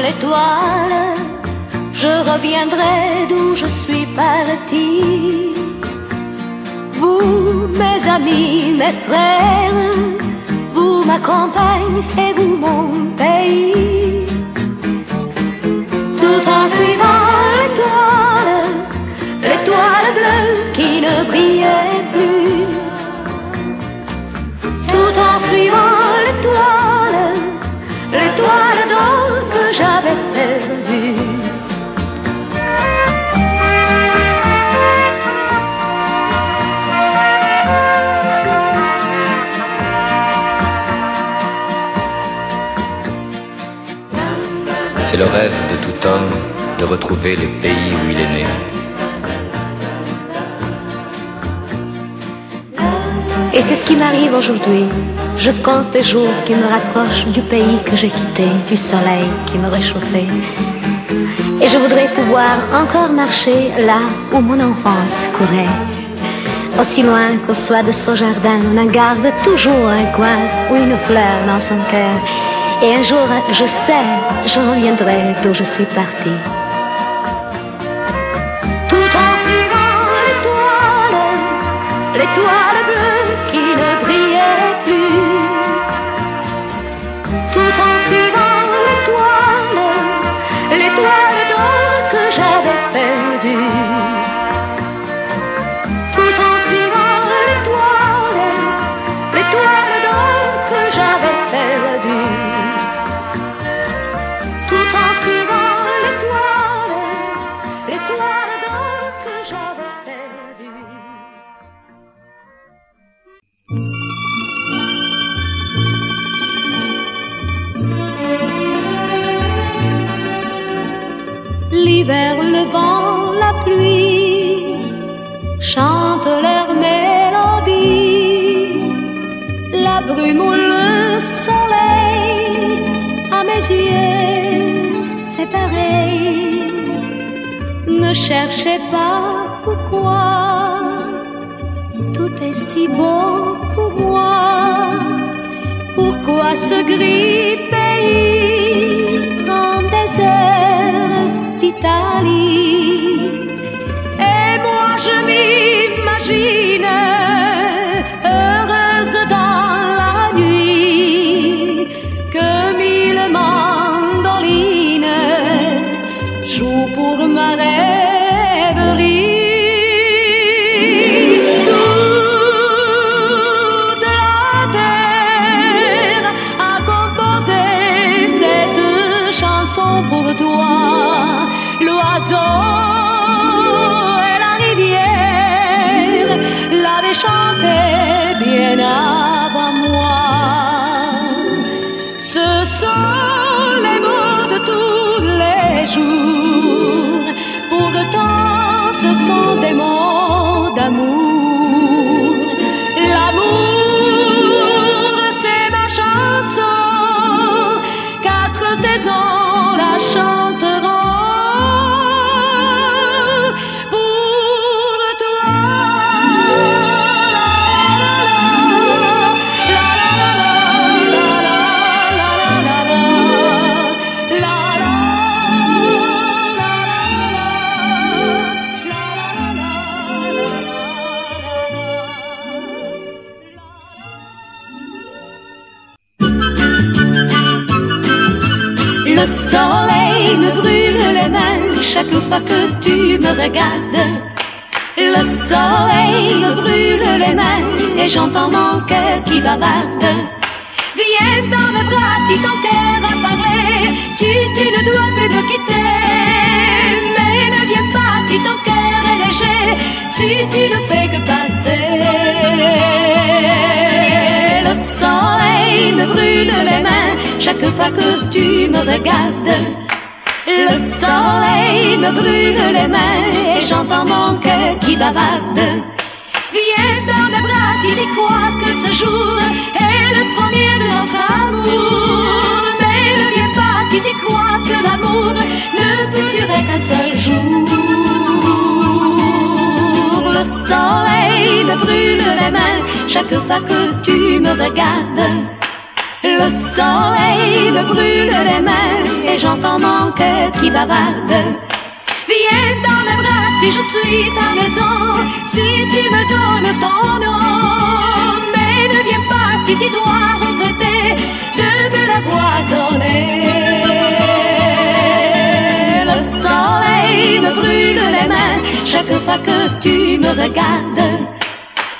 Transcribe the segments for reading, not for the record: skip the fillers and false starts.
l'étoile, je reviendrai d'où je suis parti. Vous, mes amis, mes frères, vous, ma compagne et vous, mon pays. Tout en suivant l'étoile, l'étoile bleue qui ne brillait plus. Tout en suivant l'étoile, l'étoile d'or que j'avais perdue. C'est le rêve de tout homme de retrouver le pays où il est né. Et c'est ce qui m'arrive aujourd'hui. Je compte les jours qui me rapprochent du pays que j'ai quitté, du soleil qui me réchauffait. Et je voudrais pouvoir encore marcher là où mon enfance courait. Aussi loin qu'on soit de ce jardin, on garde toujours un coin ou une fleur dans son cœur. Et un jour, je sais, je reviendrai d'où je suis partie. Tout en suivant l'étoile, l'étoile bleue qui ne brillait plus. Tout en suivant l'étoile, l'étoile d'or que j'avais perdue. Tout en suivant l'étoile, l'étoile d'or que j'avais perdue. Tout en suivant l'étoile, l'étoile d'or que j'avais perdue. L'hiver, le vent, la pluie chantent leur mélodie. La brume ou le soleil, à mes yeux, c'est pareil. Ne cherchez pas pourquoi, tout est si beau pour moi. Pourquoi ce gris pays, grand désert d'Italie? Et moi je m'imagine heureuse dans la nuit, que mille mandolines jouent pour ma rêverie. Toute la terre a composé cette chanson pour toi. L'oiseau et la rivière l'avaient chanté bien avant moi. Ce sont les mots de tous les jours, pourtant ce sont des mots d'amour. L'amour, c'est ma chanson, 4 saisons la chanteront. Le soleil me brûle les mains chaque fois que tu me regardes. Le soleil me brûle les mains et j'entends mon cœur qui bavarde. Viens dans mes bras si ton cœur a parlé, si tu ne dois plus me quitter. Mais ne viens pas si ton cœur est léger, si tu ne fais que passer. Le soleil me brûle les mains chaque fois que tu me regardes. Le soleil me brûle les mains et j'entends mon cœur qui bavarde. Viens dans mes bras si tu crois que ce jour est le premier de notre amour. Mais ne viens pas si tu crois que l'amour ne peut durer qu'un seul jour. Le soleil me brûle les mains chaque fois que tu me regardes. Le soleil me brûle les mains et j'entends mon cœur qui bavarde. Viens dans mes bras si je suis ta maison, si tu me donnes ton nom. Mais ne viens pas si tu dois regretter de me l'avoir donné. Le soleil me brûle les mains chaque fois que tu me regardes.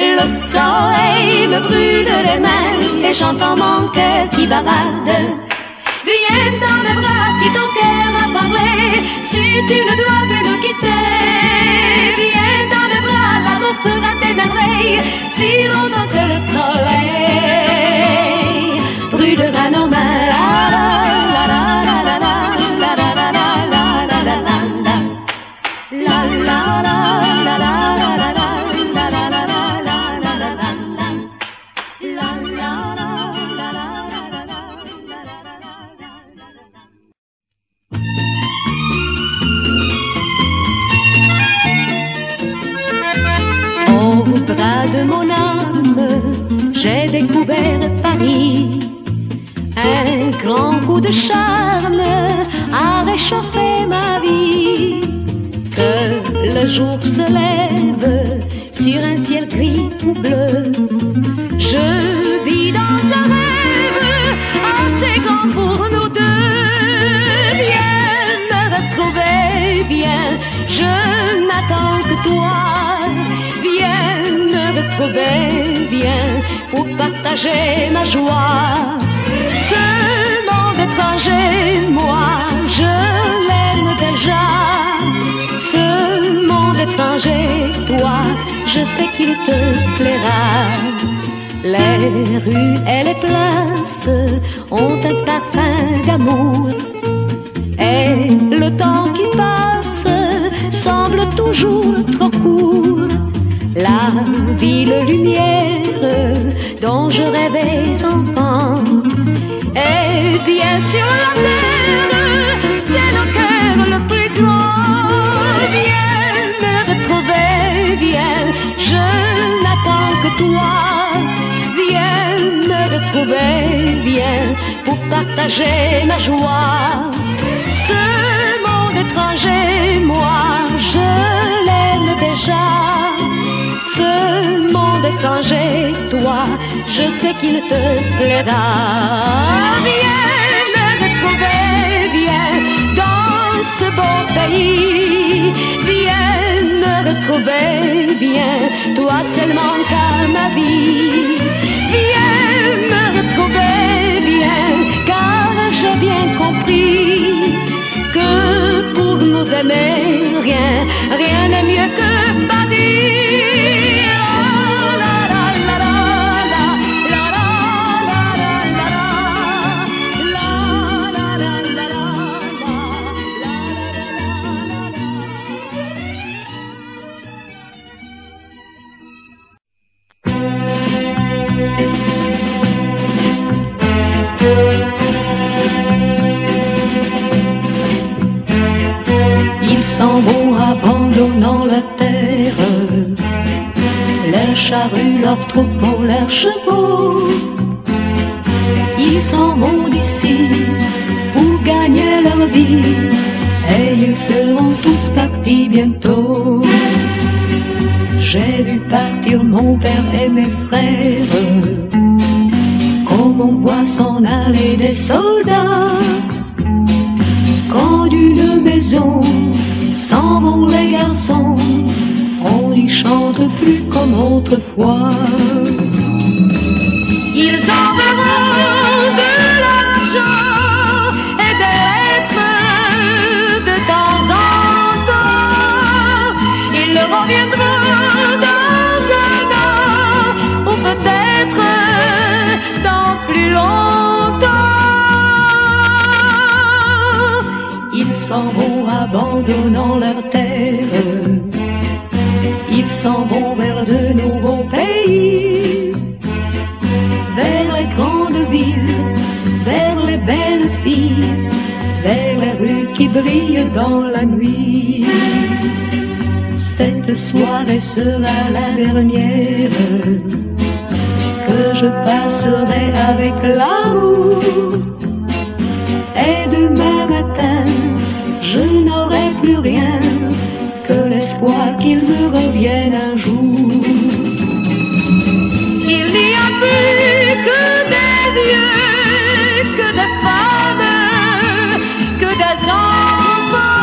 Le soleil me brûle les mains et j'entends mon cœur qui bavarde. Viens dans mes bras si ton cœur a parlé, si tu ne dois plus nous quitter. Viens dans mes bras, l'amour fera tes merveilles, si longtemps que le soleil brûlera nos mains. La la la la la la la la la la la la la la la la la la. Au bras de mon âme, j'ai découvert Paris. Un grand coup de charme a réchauffé ma vie. Que le jour se lève sur un ciel gris ou bleu, je vis dans un rêve assez grand pour nous deux. Viens me retrouver, viens, je n'attends que toi. Viens me retrouver, viens, pour partager ma joie. Ce monde étranger, moi, je l'aime déjà. Ce monde étranger, toi, je sais qu'il te plaira. Les rues et les places ont un parfum d'amour. Et le temps qui passe semble toujours trop court. La ville lumière dont je rêvais enfant. Et bien sûr la mer, c'est le cœur le plus grand. Viens me retrouver, viens, je n'attends que toi. Viens me retrouver, viens, pour partager ma joie. Ce monde étranger, moi, je l'aime déjà. Ce monde étranger, toi, je sais qu'il te plaira. Viens me retrouver, viens, dans ce beau pays. Viens me retrouver, viens, toi seulement qu'à ma vie. Viens me retrouver, viens, car j'ai bien compris que pour nous aimer, rien n'est mieux que Paris. Ils s'en vont abandonnant la terre, leurs charrues, leurs troupeaux, leurs chevaux. Ils s'en vont d'ici pour gagner leur vie, et ils seront tous partis bientôt. J'ai vu partir mon père et mes frères, comme on voit s'en aller des soldats. Quand d'une maison s'en vont les garçons, on n'y chante plus comme autrefois. Ils enverront de l'argent et des lettres de temps en temps. Ils reviendront dans un an, ou peut-être dans plus longtemps. Ils s'en vont abandonnant leur terre, ils s'en vont vers de nouveaux pays, vers les grandes villes, vers les belles filles, vers les rues qui brillent dans la nuit. Cette soirée sera la dernière que je passerai avec l'amour. Et demain matin, je n'aurai plus rien que l'espoir qu'il me revienne un jour. Il n'y a plus que des vieux, que des femmes, que des enfants.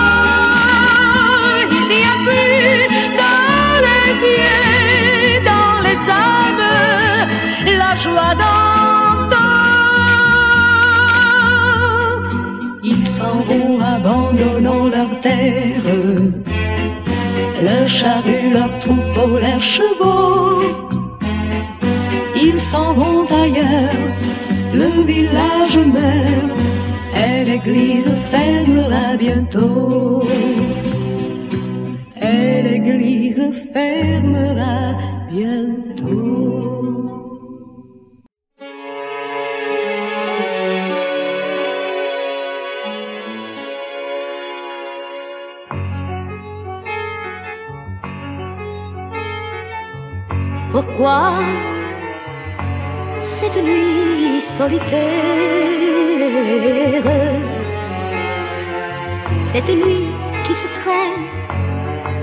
Il n'y a plus dans les yeux, dans les âmes, la joie d'antan. Ils s'en vont abandonnant leur terre, le charrue, leur troupeau, leurs chevaux. Ils s'en vont ailleurs, le village meurt, et l'église fermera bientôt. Et l'église fermera bientôt. Pourquoi cette nuit solitaire, cette nuit qui se traîne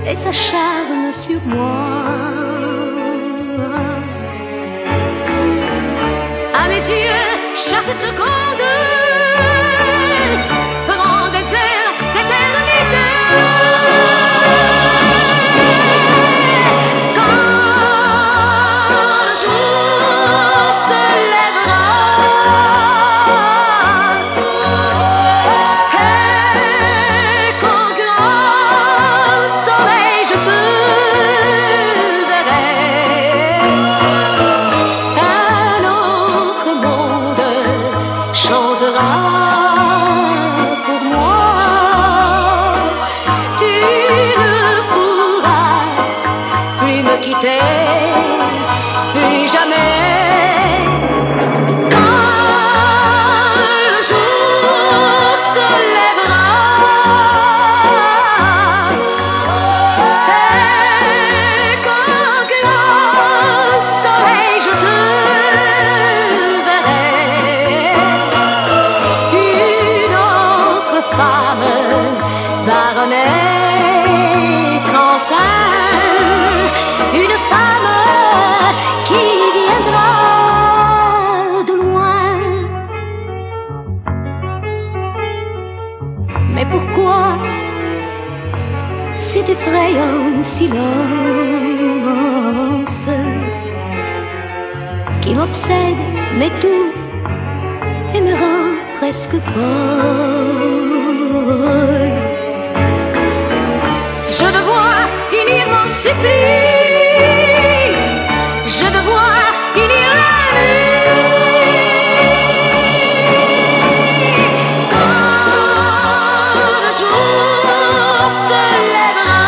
et s'acharne sur moi? À mes yeux, chaque seconde prend des airs d'éternité. Plus jamais. Quand le jour se lèvera et qu'un grand soleil je te verrai, une autre femme va renaître enfin, une femme qui viendra de loin. Mais pourquoi cet effrayant silence qui m'obsède, m'étouffe et me rend presque folle? Je dois finir mon supplice, je dois finir la nuit. Quand le jour se lèvera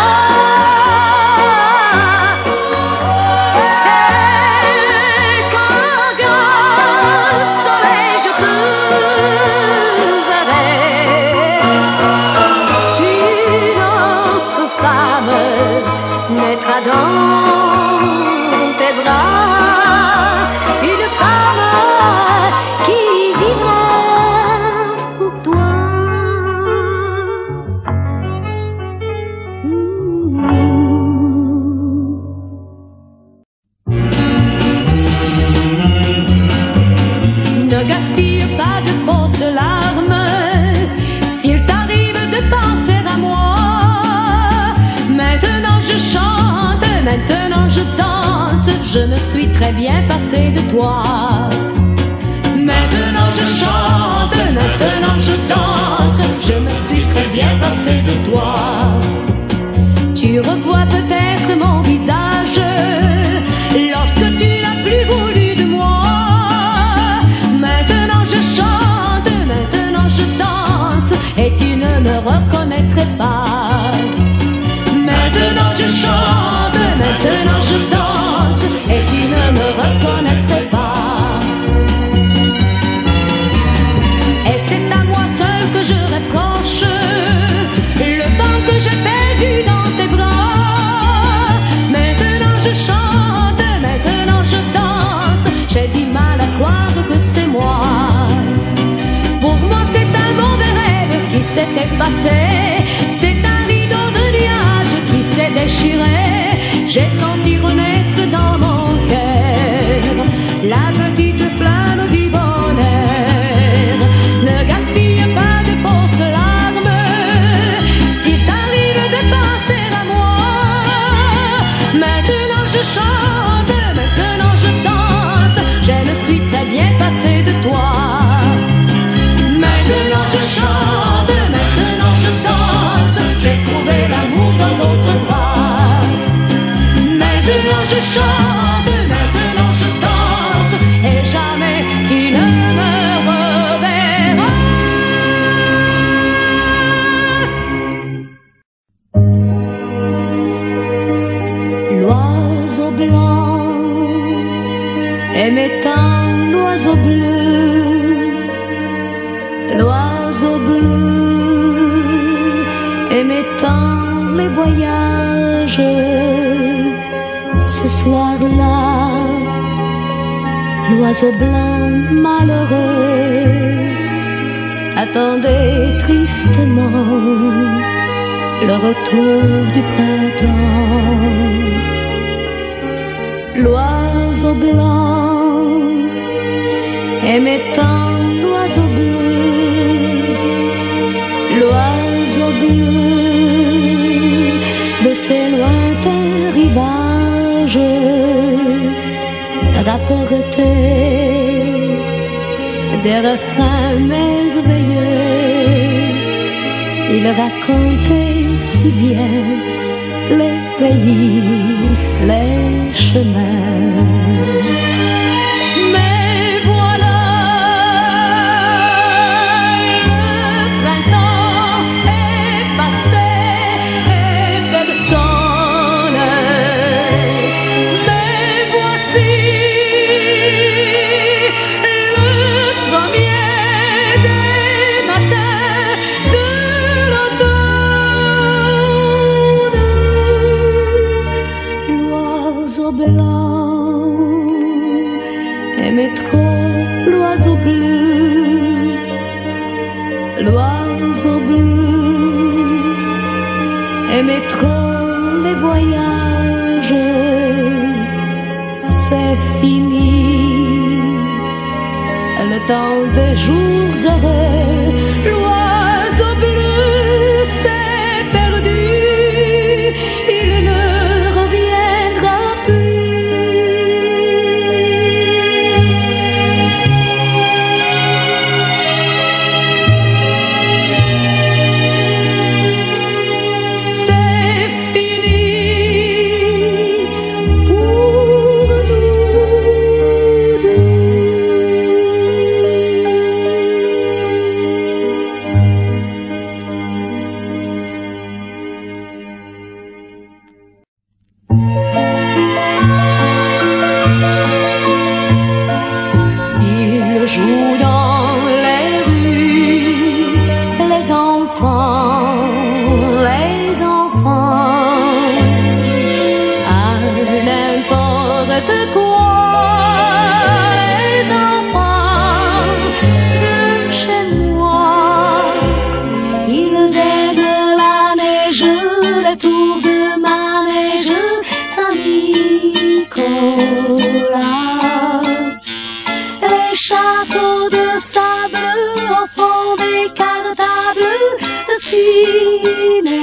et qu'un grand soleil je te verrai, une autre femme naîtra dans tes bras, une femme qui vivra pour toi. Ne gaspille pas de fausses larmes, s'il t'arrive de penser à moi. Maintenant je chante, maintenant je danse, je me suis très bien passé de toi. Maintenant je chante, maintenant je danse, je me suis très bien passé de toi. Tu revois peut-être mon visage lorsque tu n'as plus voulu de moi. Maintenant je chante, maintenant je danse, et tu ne me reconnaîtrais pas. Maintenant je chante, maintenant je danse, et tu ne me reconnaîtrais pas. Et c'est à moi seul que je reproche le temps que chante, maintenant je danse, et jamais tu ne me reverras. L'oiseau blanc aimait tant l'oiseau bleu, l'oiseau bleu aimait tant les voyages. Ce soir-là, l'oiseau blanc malheureux attendait tristement le retour du printemps. L'oiseau blanc aimait tant l'oiseau bleu, l'oiseau bleu de ces lointains rivages rapportait des refrains merveilleux. Il racontait si bien les pays, les chemins. Mais voilà, le printemps est passé et personne. Mais voici le premier des matins de l'automne. L'oiseau blanc aimait trop l'oiseau bleu, l'oiseau bleu aimait trop les voyages. C'est fini le temps des jours heureux. L'oiseau bleu s'est perdu, il ne reviendra C'est fini pour nous deux. Ils jouent dans les rues, les enfants, à n'importe quoi, les enfants de chez moi. Ils aiment la neige, les tours de manège, Saint-Nicolas. Les châteaux de sable au fond des cartables de cinéma.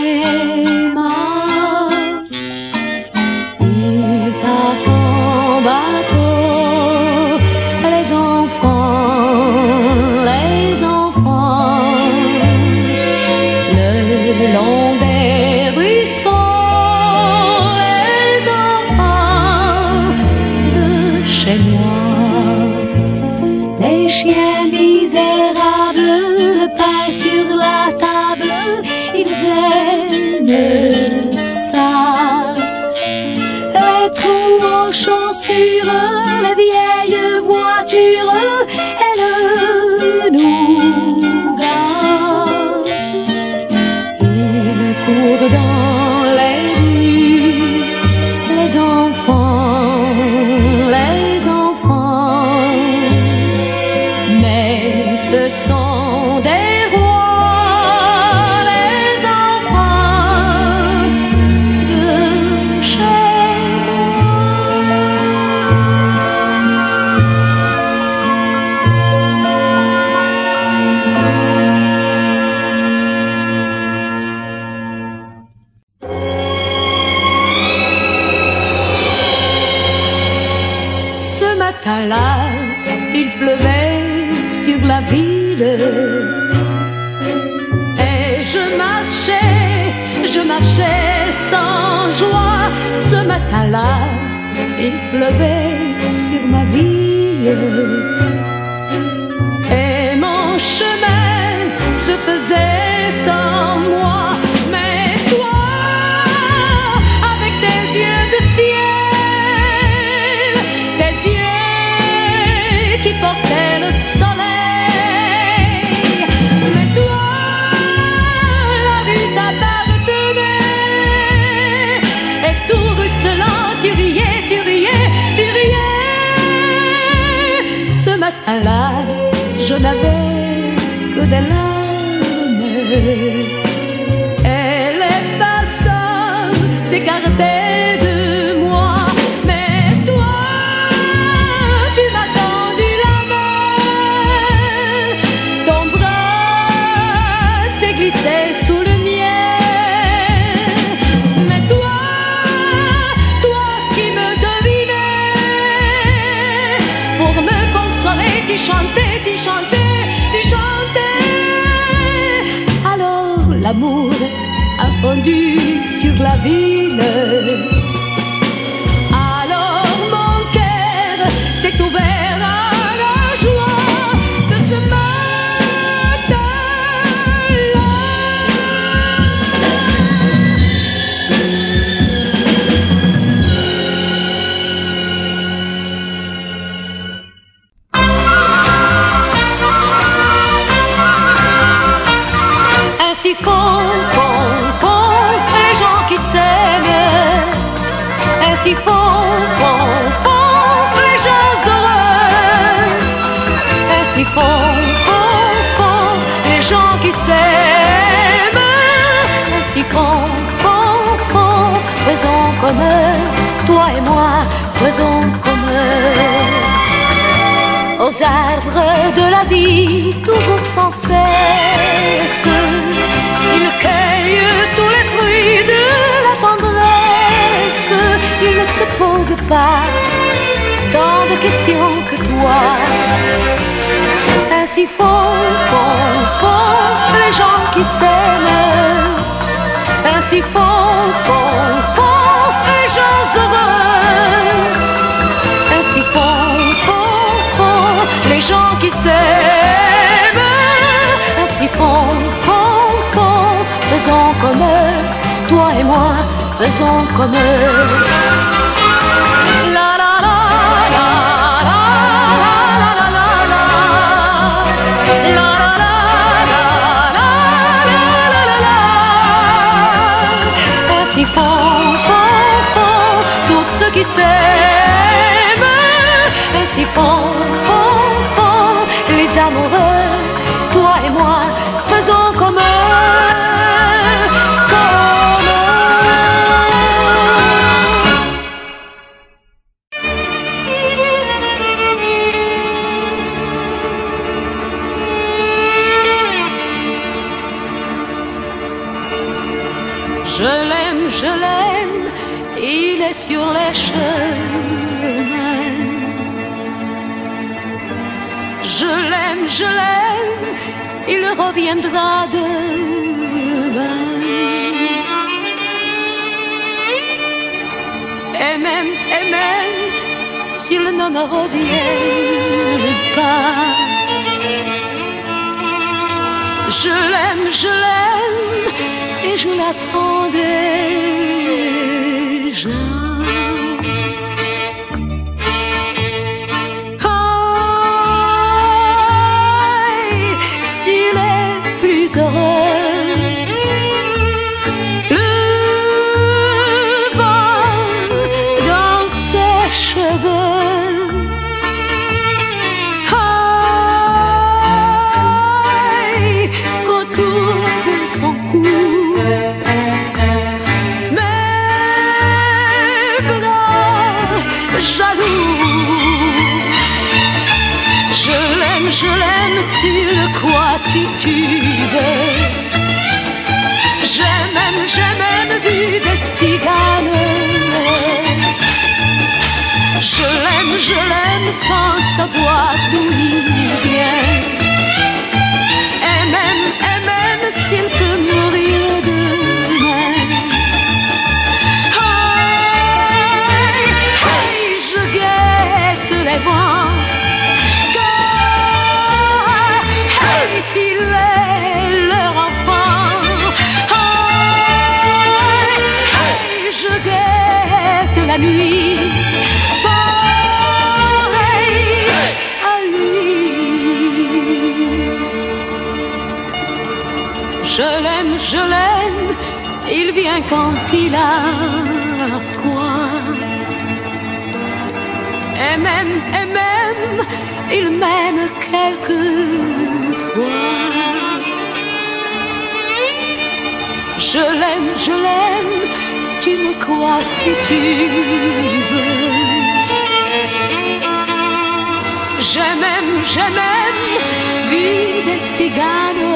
Ils partent en bateau, les enfants, le long des ruisseaux, les enfants de chez moi. Les chiens misérables, le pain sur la table, ils aiment ça. Les trous aux chaussures, les vieilles voitures et le nougat. Ils courent dans les rues, les enfants, mais ce sont des rois, les enfants de chez moi. Ce matin-là, il pleuvait sur la ville et je marchais sans joie. Ce matin-là, il pleuvait sur ma vie. Et mon chemin se faisait sans moi. Mais toi, avec tes yeux de ciel, tes yeux qui portaient le soleil, mais toi, la vue t'appartenait. Et tout ruisselant, tu riais, tu riais, tu riais. Ce matin-là, je n'avais que des larmes, et les personnes s'écartaient de moi. Mais toi, tu m'as tendu la main, ton bras s'est glissé sous le mien. Mais toi, toi qui me devinais, pour me consoler, tu chantais, tu chantais, tu chantais. Alors l'amour a fondu sur la ville. Alors mon cœur s'est ouvert à la joie de ce matin-là. Ainsi font les gens qui s'aiment. Ainsi font les gens heureux. Ainsi font les gens qui s'aiment. Ainsi font, faisons comme eux. Toi et moi, faisons comme eux. Aux arbres de la vie, toujours sans cesse, ils cueillent tous les fruits de la tendresse. Ils ne se posent pas tant de questions que toi. Ainsi font les gens qui s'aiment. Ainsi font les gens heureux. Ainsi font les gens qui s'aiment. Ainsi font, faisons comme eux. Toi et moi, faisons comme eux. La la la la la la la la la. La la la la la la la la. Ainsi font tous ceux qui s'aiment. Ainsi font les amoureux. Toi et moi, faisons comme eux, comme eux. Je l'aime, il est sur les chemins. Je l'aime, il reviendra demain. Et même s'il ne me revient pas, je l'aime et je l'attends déjà. Le vent dans ses cheveux, qu'autour de son cou, mes bras jaloux. Je l'aime, tu le crois si tu veux. J'ai même vu des tziganes. Je l'aime sans savoir d'où il vient. Et même s'il peut mourir demain. Hey, hey. je l'aime, il vient quand il a froid. Et même, il m'aime quelquefois. Je l'aime, tu me crois si tu veux. J'aime, vie des tziganes.